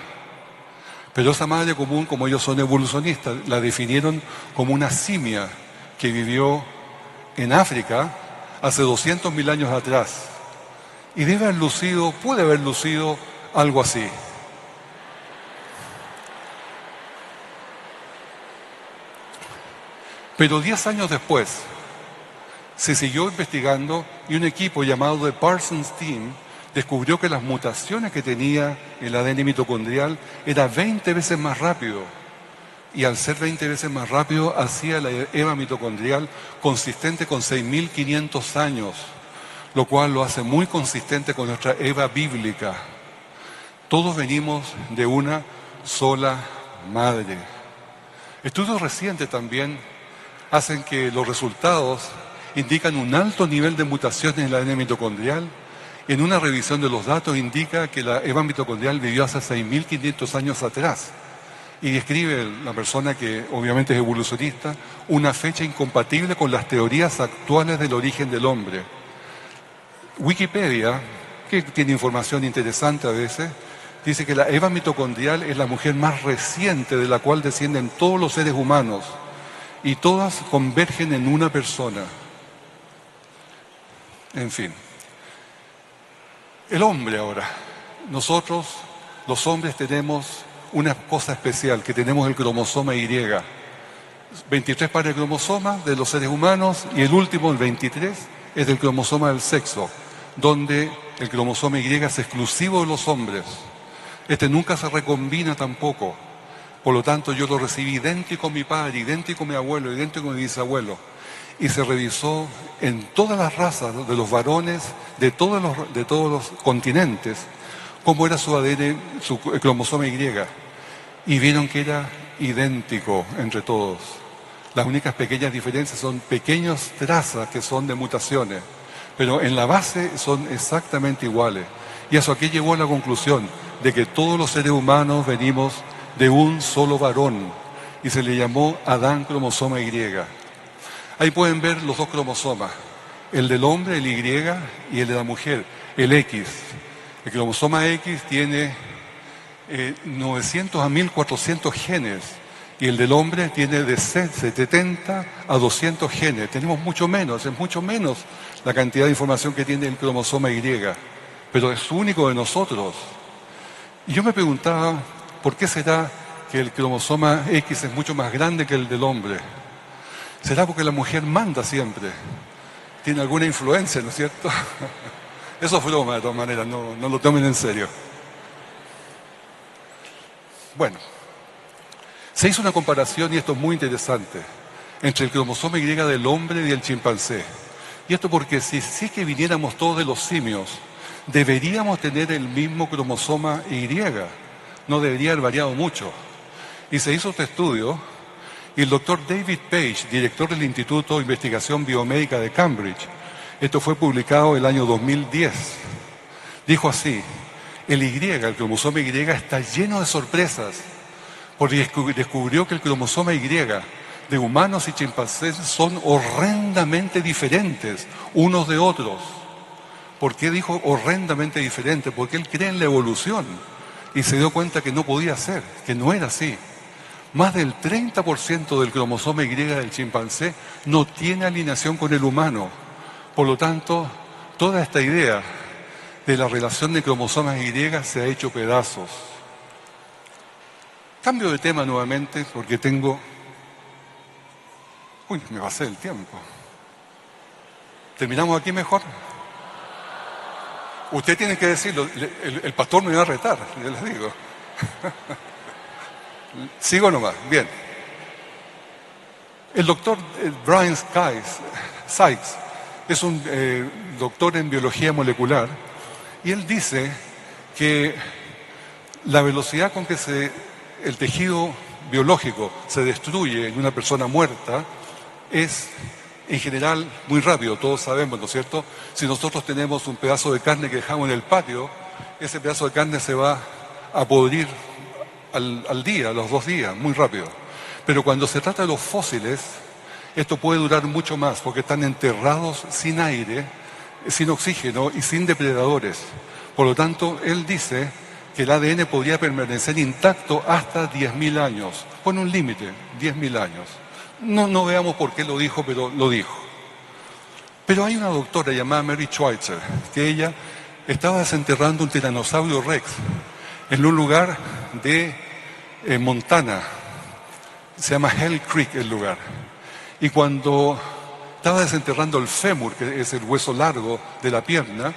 Pero esa madre común, como ellos son evolucionistas, la definieron como una simia que vivió en África hace 200.000 años atrás. Y puede haber lucido algo así. Pero 10 años después, se siguió investigando y un equipo llamado The Parsons Team descubrió que las mutaciones que tenía el ADN mitocondrial era 20 veces más rápido. Y al ser 20 veces más rápido, hacía la Eva mitocondrial consistente con 6.500 años, lo cual lo hace muy consistente con nuestra Eva bíblica. Todos venimos de una sola madre. Estudios recientes también hacen que los resultados indican un alto nivel de mutaciones en el ADN mitocondrial. En una revisión de los datos indica que la Eva mitocondrial vivió hace 6.500 años atrás. Y describe la persona, que obviamente es evolucionista, una fecha incompatible con las teorías actuales del origen del hombre. Wikipedia, que tiene información interesante a veces, dice que la Eva mitocondrial es la mujer más reciente de la cual descienden todos los seres humanos, y todas convergen en una persona. En fin. El hombre ahora. Nosotros, los hombres, tenemos una cosa especial, que tenemos el cromosoma Y. 23 pares de cromosomas de los seres humanos, y el último, el 23, es del cromosoma del sexo, donde el cromosoma Y es exclusivo de los hombres. Este nunca se recombina tampoco. Por lo tanto, yo lo recibí idéntico a mi padre, idéntico a mi abuelo, idéntico a mi bisabuelo. Y se revisó en todas las razas de los varones de todos los continentes cómo era su ADN, su cromosoma Y. Y vieron que era idéntico entre todos. Las únicas pequeñas diferencias son pequeñas trazas que son de mutaciones, pero en la base son exactamente iguales. Y eso aquí llegó a la conclusión de que todos los seres humanos venimos de un solo varón, y se le llamó Adán cromosoma Y. Ahí pueden ver los dos cromosomas, el del hombre, el Y, y el de la mujer, el X. El cromosoma X tiene 900 a 1400 genes, y el del hombre tiene de 70 a 200 genes. Tenemos mucho menos, es mucho menos la cantidad de información que tiene el cromosoma Y, pero es único de nosotros. Y yo me preguntaba, ¿por qué será que el cromosoma X es mucho más grande que el del hombre? ¿Será porque la mujer manda siempre? ¿Tiene alguna influencia, no es cierto? Eso es broma, de todas maneras, no lo tomen en serio. Bueno, se hizo una comparación, y esto es muy interesante, entre el cromosoma Y del hombre y del chimpancé. Y esto porque si es que viniéramos todos de los simios, deberíamos tener el mismo cromosoma Y. No debería haber variado mucho. Y se hizo este estudio, y el doctor David Page, director del Instituto de Investigación Biomédica de Cambridge, esto fue publicado el año 2010, dijo así: el cromosoma Y está lleno de sorpresas, porque descubrió que el cromosoma Y de humanos y chimpancés son horrendamente diferentes unos de otros. ¿Por qué dijo horrendamente diferentes? Porque él cree en la evolución, y se dio cuenta que no podía ser, que no era así. Más del 30% del cromosoma Y del chimpancé no tiene alineación con el humano. Por lo tanto, toda esta idea de la relación de cromosomas Y se ha hecho pedazos. Cambio de tema nuevamente porque tengo... Uy, me pasé el tiempo. ¿Terminamos aquí mejor? Usted tiene que decirlo, el pastor me va a retar, yo les digo. Sigo nomás, bien. El doctor Brian Sykes es un doctor en biología molecular, y él dice que la velocidad con que el tejido biológico se destruye en una persona muerta es en general muy rápido, todos sabemos, ¿no es cierto? Si nosotros tenemos un pedazo de carne que dejamos en el patio, ese pedazo de carne se va a podrir al día, a los 2 días, muy rápido. Pero cuando se trata de los fósiles, esto puede durar mucho más porque están enterrados sin aire, sin oxígeno y sin depredadores. Por lo tanto, él dice que el ADN podría permanecer intacto hasta 10.000 años. Pone un límite, 10.000 años. No veamos por qué lo dijo, pero lo dijo. Pero hay una doctora llamada Mary Schweitzer, que ella estaba desenterrando un tiranosaurio rex en un lugar de Montana. Se llama Hell Creek el lugar. Y cuando estaba desenterrando el fémur, que es el hueso largo de la pierna,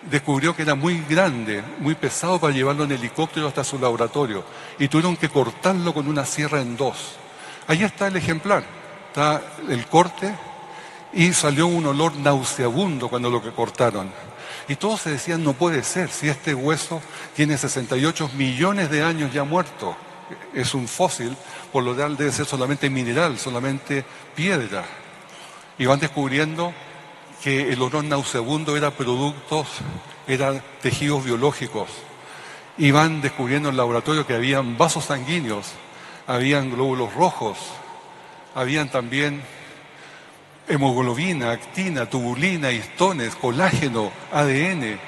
descubrió que era muy grande, muy pesado para llevarlo en helicóptero hasta su laboratorio. Y tuvieron que cortarlo con una sierra en dos. Ahí está el ejemplar. Está el corte y salió un olor nauseabundo cuando lo que cortaron. Y todos se decían, no puede ser, si este hueso tiene 68 millones de años ya muerto. Es un fósil, por lo tanto debe ser solamente mineral, solamente piedra. Y van descubriendo que el olor nauseabundo eran tejidos biológicos. Y van descubriendo en el laboratorio que habían vasos sanguíneos, habían glóbulos rojos, habían también hemoglobina, actina, tubulina, histones, colágeno, ADN,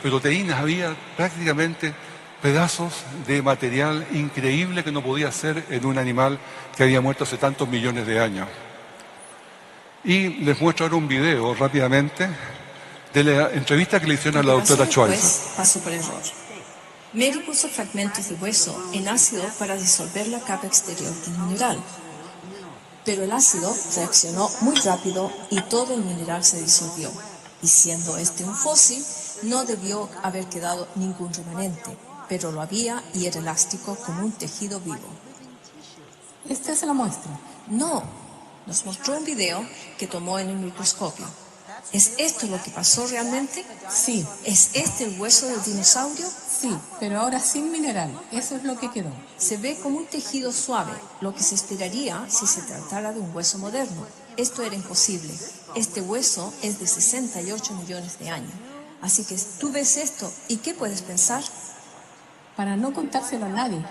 proteínas, había prácticamente pedazos de material increíble que no podía ser en un animal que había muerto hace tantos millones de años. Y les muestro ahora un video rápidamente de la entrevista que le hicieron a la doctora Schweitzer. Pasó por error. Mary puso fragmentos de hueso en ácido para disolver la capa exterior del mineral. Pero el ácido reaccionó muy rápido y todo el mineral se disolvió. Y siendo este un fósil, no debió haber quedado ningún remanente, pero lo había y era elástico como un tejido vivo. ¿Esta es la muestra? No, nos mostró un video que tomó en el microscopio. ¿Es esto lo que pasó realmente? Sí. ¿Es este el hueso del dinosaurio? Sí, pero ahora sin mineral. Eso es lo que quedó. Se ve como un tejido suave, lo que se esperaría si se tratara de un hueso moderno. Esto era imposible. Este hueso es de 68 millones de años. Así que tú ves esto, ¿y qué puedes pensar? Para no contárselo a nadie.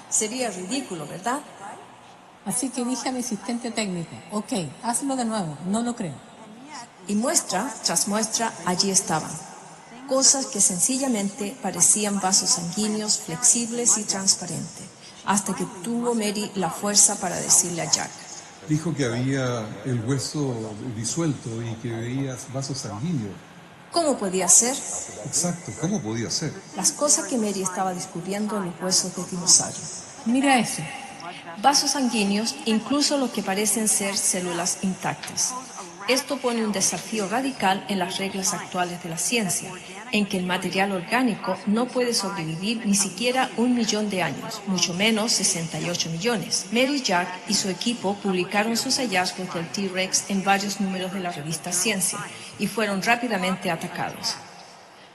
Sería ridículo, ¿verdad? Así que dije a mi asistente técnico, ok, hazlo de nuevo, no lo creo. Y muestra tras muestra allí estaban. Cosas que sencillamente parecían vasos sanguíneos, flexibles y transparentes, hasta que tuvo Mary la fuerza para decirle a Jack. Dijo que había el hueso disuelto y que veías vasos sanguíneos. ¿Cómo podía ser? Exacto, ¿cómo podía ser? Las cosas que Mary estaba descubriendo en los huesos de dinosaurio. Mira eso. Vasos sanguíneos, incluso los que parecen ser células intactas. Esto pone un desafío radical en las reglas actuales de la ciencia, en que el material orgánico no puede sobrevivir ni siquiera 1 millón de años, mucho menos 68 millones. Mary Jack y su equipo publicaron sus hallazgos del T-Rex en varios números de la revista Ciencia y fueron rápidamente atacados.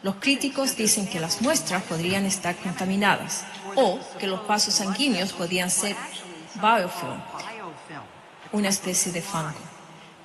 Los críticos dicen que las muestras podrían estar contaminadas o que los vasos sanguíneos podían ser biofilm, una especie de fango.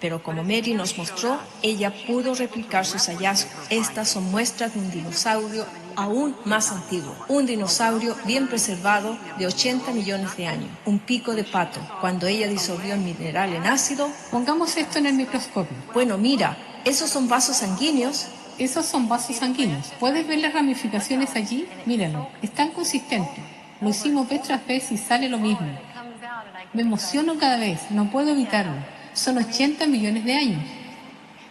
Pero como Mary nos mostró, ella pudo replicar sus hallazgos. Estas son muestras de un dinosaurio aún más antiguo. Un dinosaurio bien preservado de 80 millones de años. Un pico de pato. Cuando ella disolvió el mineral en ácido... Pongamos esto en el microscopio. Bueno, mira, esos son vasos sanguíneos. Esos son vasos sanguíneos. ¿Puedes ver las ramificaciones allí? Míralo, están consistentes. Lo hicimos vez tras vez y sale lo mismo. Me emociono cada vez, no puedo evitarlo. Son 80 millones de años.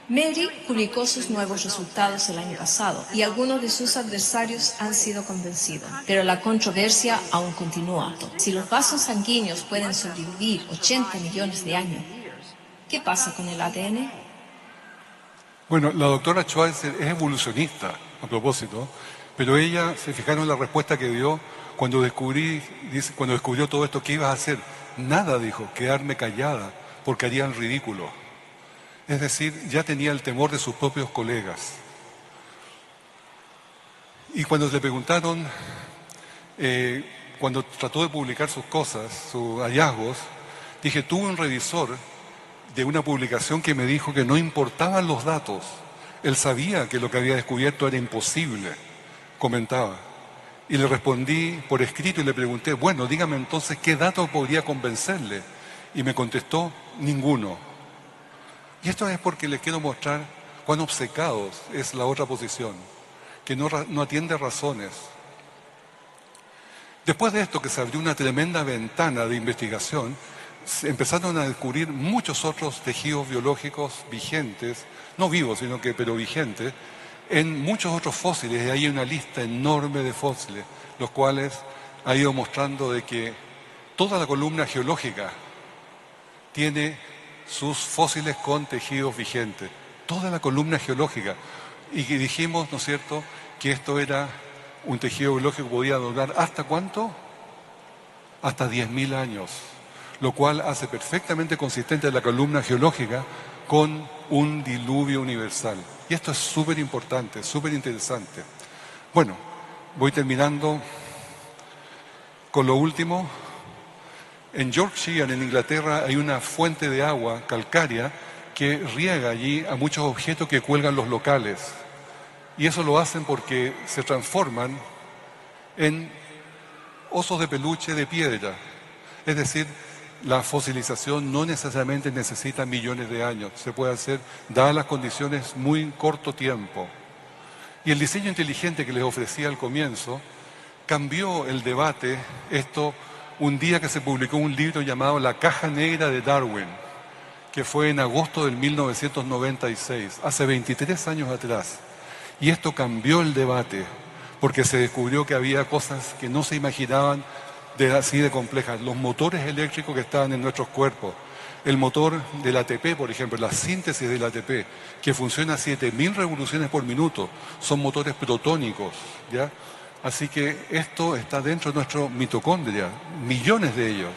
Mary publicó sus nuevos resultados el año pasado y algunos de sus adversarios han sido convencidos. Pero la controversia aún continúa. Si los vasos sanguíneos pueden sobrevivir 80 millones de años, ¿qué pasa con el ADN? Bueno, la doctora Schweitzer es evolucionista, a propósito, pero ella, se fijaron en la respuesta que dio cuando descubrió todo esto, ¿qué ibas a hacer? Nada, dijo, quedarme callada, porque haría el ridículo. Es decir, ya tenía el temor de sus propios colegas. Y cuando le preguntaron, cuando trató de publicar sus cosas, sus hallazgos, dije, tuve un revisor de una publicación que me dijo que no importaban los datos. Él sabía que lo que había descubierto era imposible, comentaba. Y le respondí por escrito y le pregunté, bueno, dígame entonces qué dato podría convencerle. Y me contestó, ninguno. Y esto es porque les quiero mostrar cuán obcecados es la otra posición, que no atiende razones. Después de esto, que se abrió una tremenda ventana de investigación, empezaron a descubrir muchos otros tejidos biológicos vigentes, no vivos, pero vigentes, en muchos otros fósiles. Y hay una lista enorme de fósiles, los cuales ha ido mostrando de que toda la columna geológica tiene sus fósiles con tejidos vigentes. Toda la columna geológica. Y que dijimos, ¿no es cierto?, que esto era un tejido biológico que podía durar ¿hasta cuánto? Hasta 10.000 años. Lo cual hace perfectamente consistente la columna geológica con un diluvio universal. Y esto es súper importante, súper interesante. Bueno, voy terminando con lo último. En Yorkshire, en Inglaterra, hay una fuente de agua calcárea que riega allí a muchos objetos que cuelgan los locales. Y eso lo hacen porque se transforman en osos de peluche de piedra. Es decir, la fosilización no necesariamente necesita millones de años. Se puede hacer, dadas las condiciones, muy corto tiempo. Y el diseño inteligente que les ofrecía al comienzo cambió el debate. Esto un día que se publicó un libro llamado La Caja Negra de Darwin, que fue en agosto del 1996, hace 23 años atrás. Y esto cambió el debate, porque se descubrió que había cosas que no se imaginaban así de complejas. Los motores eléctricos que estaban en nuestros cuerpos, el motor del ATP, por ejemplo, la síntesis del ATP, que funciona a 7.000 revoluciones por minuto, son motores protónicos, ¿ya? Así que esto está dentro de nuestro mitocondria, millones de ellos.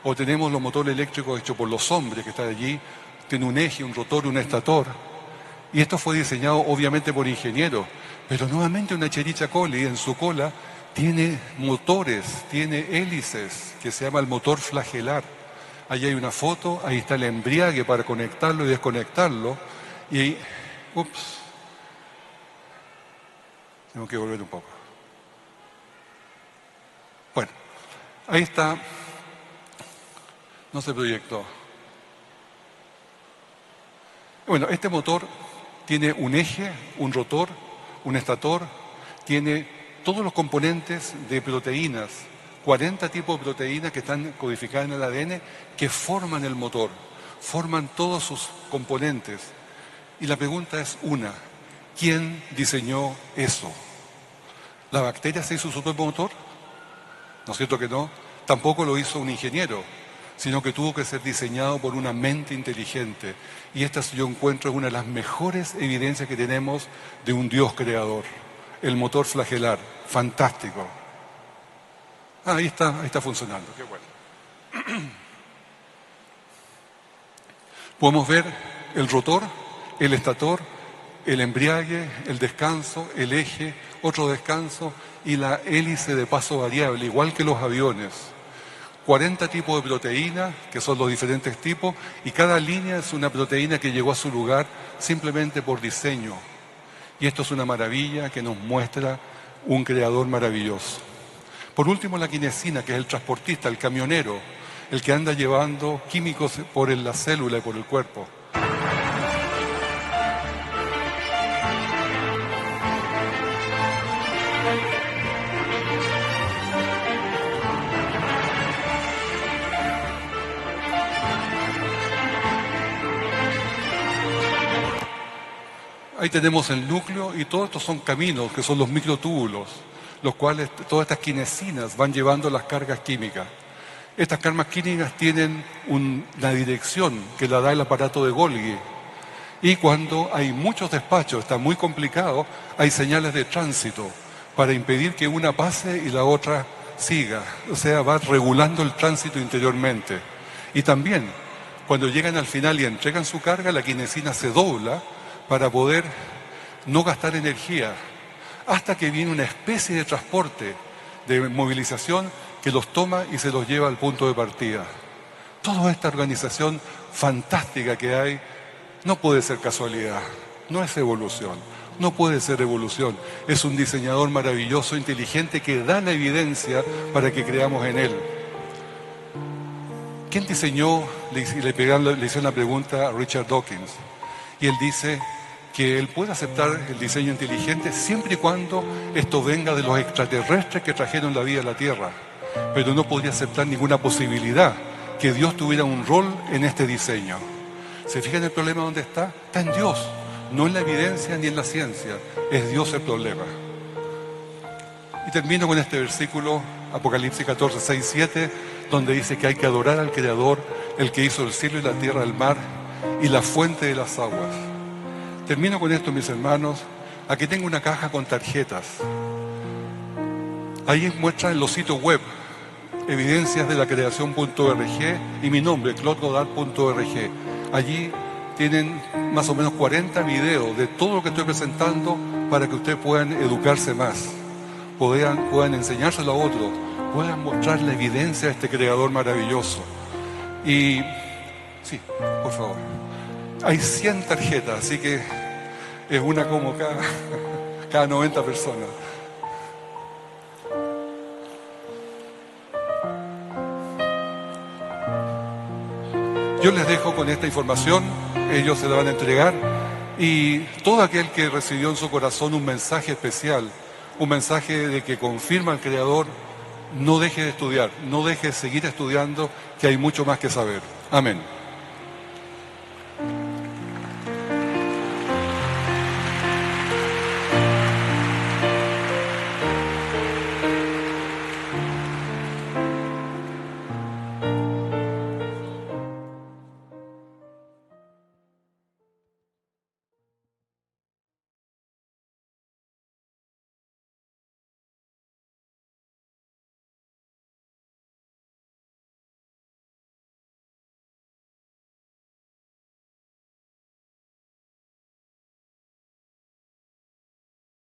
O tenemos los motores eléctricos hechos por los hombres que están allí, tiene un eje, un rotor, un estator. Y esto fue diseñado obviamente por ingenieros, pero nuevamente una Escherichia coli en su cola tiene motores, tiene hélices, que se llama el motor flagelar. Allí hay una foto, ahí está el embriague para conectarlo y desconectarlo. Y, tengo que volver un poco. Bueno, ahí está, no se proyectó. Bueno, este motor tiene un eje, un rotor, un estator, tiene todos los componentes de proteínas, 40 tipos de proteínas que están codificadas en el ADN, que forman el motor, forman todos sus componentes. Y la pregunta es una, ¿quién diseñó eso? ¿La bacteria se hizo su propio motor? ¿No es cierto que no? Tampoco lo hizo un ingeniero, sino que tuvo que ser diseñado por una mente inteligente. Y esta, yo encuentro, es una de las mejores evidencias que tenemos de un Dios creador. El motor flagelar, fantástico. Ahí está funcionando, qué bueno. Podemos ver el rotor, el estator, el embriague, el descanso, el eje, otro descanso y la hélice de paso variable, igual que los aviones. 40 tipos de proteínas, que son los diferentes tipos, y cada línea es una proteína que llegó a su lugar simplemente por diseño. Y esto es una maravilla que nos muestra un creador maravilloso. Por último, la quinesina, que es el transportista, el camionero, el que anda llevando químicos por la célula y por el cuerpo. Ahí tenemos el núcleo y todos estos son caminos, que son los microtúbulos, los cuales todas estas quinesinas van llevando las cargas químicas. Estas cargas químicas tienen una dirección que la da el aparato de Golgi. Y cuando hay muchos despachos, está muy complicado, hay señales de tránsito para impedir que una pase y la otra siga. O sea, va regulando el tránsito interiormente. Y también, cuando llegan al final y entregan su carga, la quinesina se dobla para poder no gastar energía, hasta que viene una especie de transporte, de movilización, que los toma y se los lleva al punto de partida. Toda esta organización fantástica que hay no puede ser casualidad, no es evolución. No puede ser evolución. Es un diseñador maravilloso, inteligente, que da la evidencia para que creamos en él. ¿Quién diseñó? Le hice una pregunta a Richard Dawkins. Y él dice que él puede aceptar el diseño inteligente siempre y cuando esto venga de los extraterrestres que trajeron la vida a la Tierra. Pero no podría aceptar ninguna posibilidad que Dios tuviera un rol en este diseño. ¿Se fijan el problema dónde está? Está en Dios, no en la evidencia ni en la ciencia. Es Dios el problema. Y termino con este versículo, Apocalipsis 14, 6, 7, donde dice que hay que adorar al Creador, el que hizo el cielo y la tierra, el mar y la fuente de las aguas. Termino con esto, mis hermanos. Aquí tengo una caja con tarjetas. Ahí muestran los sitios web, evidencias de la creación.org y mi nombre, claudegodard.org. Allí tienen más o menos 40 videos de todo lo que estoy presentando para que ustedes puedan educarse más, puedan enseñárselo a otros, puedan mostrar la evidencia de este creador maravilloso. Y sí, por favor. Hay 100 tarjetas, así que es una como cada 90 personas. Yo les dejo con esta información, ellos se la van a entregar, y todo aquel que recibió en su corazón un mensaje especial, un mensaje de que confirma al Creador, no deje de estudiar, no deje de seguir estudiando, que hay mucho más que saber. Amén.